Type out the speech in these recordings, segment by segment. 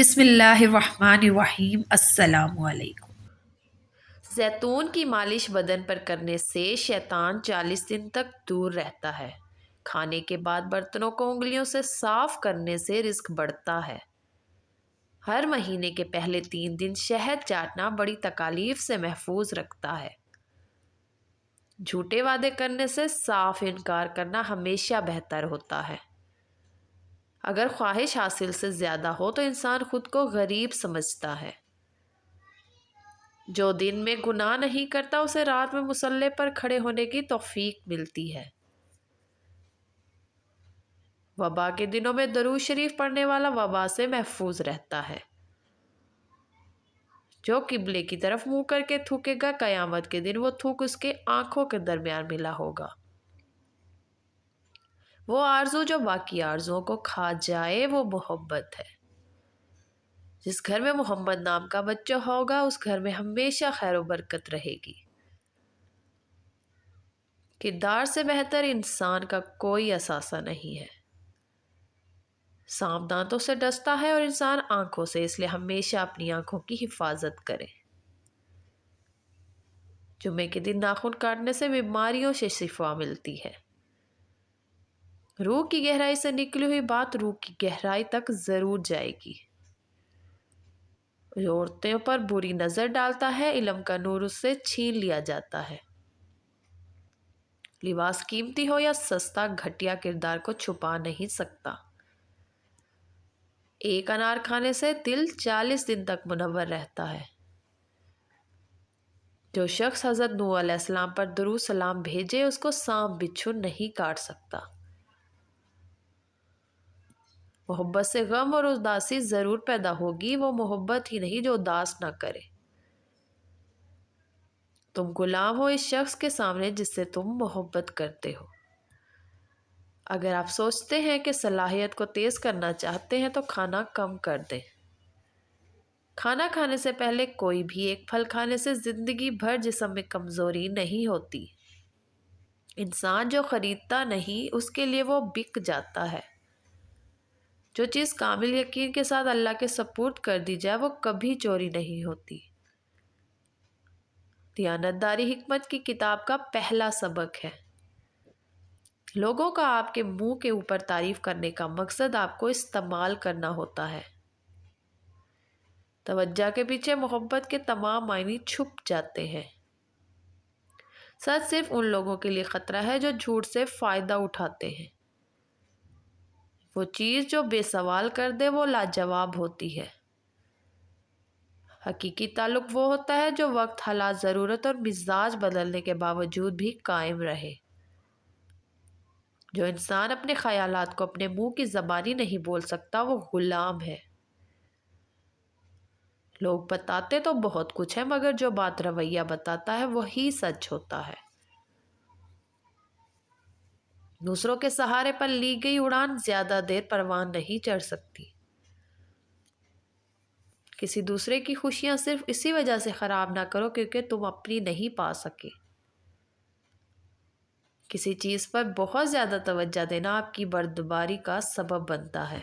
بسم اللہ الرحمن الرحیم۔ السلام علیکم۔ زیتون کی مالش بدن پر کرنے سے شیطان 40 دن تک دور رہتا ہے۔ کھانے کے بعد برتنوں کو انگلیوں سے صاف کرنے سے رزق بڑھتا ہے۔ ہر مہینے کے پہلے 3 دن شہد چاٹنا بڑی تکالیف سے محفوظ رکھتا ہے۔ جھوٹے وعدے کرنے سے صاف انکار کرنا ہمیشہ بہتر ہوتا ہے۔ اگر خواہش حاصل سے زیادہ ہو تو انسان خود کو غریب سمجھتا ہے۔ جو دن میں گناہ نہیں کرتا اسے رات میں مصلی پر کھڑے ہونے کی توفیق ملتی ہے۔ وبا کے دنوں میں درود شریف پڑھنے والا وبا سے محفوظ رہتا ہے۔ جو قبلے کی طرف منہ کر کے تھوکے گا قیامت کے دن وہ تھوک اس کے آنکھوں کے درمیان ملا ہوگا۔ وہ آرزو جو باقی آرزوؤں کو کھا جائے وہ محبت ہے۔ جس گھر میں محمد نام کا بچہ ہوگا اس گھر میں ہمیشہ خیر و برکت رہے گی۔ کردار سے بہتر انسان کا کوئی اثاثہ نہیں ہے۔ سانپ دانتوں سے ڈستا ہے اور انسان آنکھوں سے، اس لیے ہمیشہ اپنی آنکھوں کی حفاظت کرے۔ جمعے کے دن ناخن کاٹنے سے بیماریوں سے شفا ملتی ہے۔ روح کی گہرائی سے نکلی ہوئی بات روح کی گہرائی تک ضرور جائے گی۔ جو عورتوں پر بری نظر ڈالتا ہے علم کا نور اس سے چھین لیا جاتا ہے۔ لباس قیمتی ہو یا سستا گھٹیا کردار کو چھپا نہیں سکتا۔ ایک انار کھانے سے دل 40 دن تک منور رہتا ہے۔ جو شخص حضرت نوح علیہ السلام پر درود سلام بھیجے اس کو سانپ بچھو نہیں کاٹ سکتا۔ محبت سے غم اور اداسی ضرور پیدا ہوگی، وہ محبت ہی نہیں جو اداس نہ کرے۔ تم غلام ہو اس شخص کے سامنے جس سے تم محبت کرتے ہو۔ اگر آپ سوچتے ہیں کہ صلاحیت کو تیز کرنا چاہتے ہیں تو کھانا کم کر دیں۔ کھانا کھانے سے پہلے کوئی بھی ایک پھل کھانے سے زندگی بھر جسم میں کمزوری نہیں ہوتی۔ انسان جو خریدتا نہیں اس کے لیے وہ بک جاتا ہے۔ جو چیز کامل یقین کے ساتھ اللہ کے سپرد کر دی جائے وہ کبھی چوری نہیں ہوتی۔ دیانتداری حکمت کی کتاب کا پہلا سبق ہے۔ لوگوں کا آپ کے منہ کے اوپر تعریف کرنے کا مقصد آپ کو استعمال کرنا ہوتا ہے۔ توجہ کے پیچھے محبت کے تمام معنی چھپ جاتے ہیں۔ سچ صرف ان لوگوں کے لیے خطرہ ہے جو جھوٹ سے فائدہ اٹھاتے ہیں۔ وہ چیز جو بے سوال کر دے وہ لاجواب ہوتی ہے۔ حقیقی تعلق وہ ہوتا ہے جو وقت، حالات، ضرورت اور مزاج بدلنے کے باوجود بھی قائم رہے۔ جو انسان اپنے خیالات کو اپنے منہ کی زبانی نہیں بول سکتا وہ غلام ہے۔ لوگ بتاتے تو بہت کچھ ہے مگر جو بات رویہ بتاتا ہے وہی سچ ہوتا ہے۔ دوسروں کے سہارے پر لی گئی اڑان زیادہ دیر پروان نہیں چڑھ سکتی۔ کسی دوسرے کی خوشیاں صرف اسی وجہ سے خراب نہ کرو کیونکہ تم اپنی نہیں پا سکے۔ کسی چیز پر بہت زیادہ توجہ دینا آپ کی بردباری کا سبب بنتا ہے۔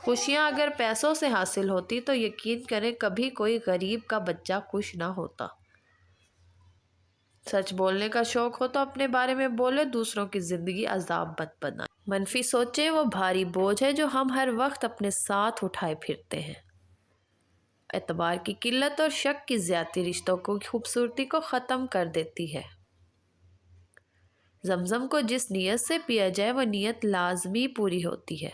خوشیاں اگر پیسوں سے حاصل ہوتی تو یقین کریں کبھی کوئی غریب کا بچہ خوش نہ ہوتا۔ سچ بولنے کا شوق ہو تو اپنے بارے میں بولے، دوسروں کی زندگی عذاب مت بنائے۔ منفی سوچیں وہ بھاری بوجھ ہے جو ہم ہر وقت اپنے ساتھ اٹھائے پھرتے ہیں۔ اعتبار کی قلت اور شک کی زیادتی رشتوں کی خوبصورتی کو ختم کر دیتی ہے۔ زمزم کو جس نیت سے پیا جائے وہ نیت لازمی پوری ہوتی ہے۔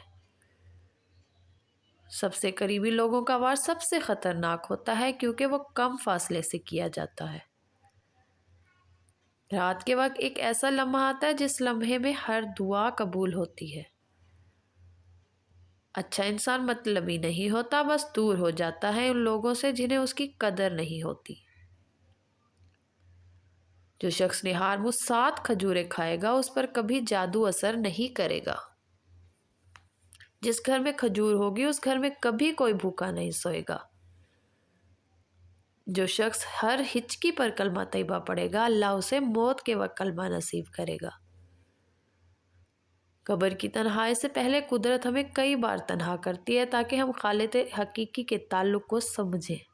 سب سے قریبی لوگوں کا وار سب سے خطرناک ہوتا ہے کیونکہ وہ کم فاصلے سے کیا جاتا ہے۔ رات کے وقت ایک ایسا لمحہ آتا ہے جس لمحے میں ہر دعا قبول ہوتی ہے۔ اچھا انسان مطلبی نہیں ہوتا، بس دور ہو جاتا ہے ان لوگوں سے جنہیں اس کی قدر نہیں ہوتی۔ جو شخص نہار منہ 7 کھجوریں کھائے گا اس پر کبھی جادو اثر نہیں کرے گا۔ جس گھر میں کھجور ہوگی اس گھر میں کبھی کوئی بھوکا نہیں سوئے گا۔ جو شخص ہر ہچکی پر کلمہ طیبہ پڑھے گا اللہ اسے موت کے وقت کلمہ نصیب کرے گا۔ قبر کی تنہائی سے پہلے قدرت ہمیں کئی بار تنہا کرتی ہے تاکہ ہم خالق حقیقی کے تعلق کو سمجھیں۔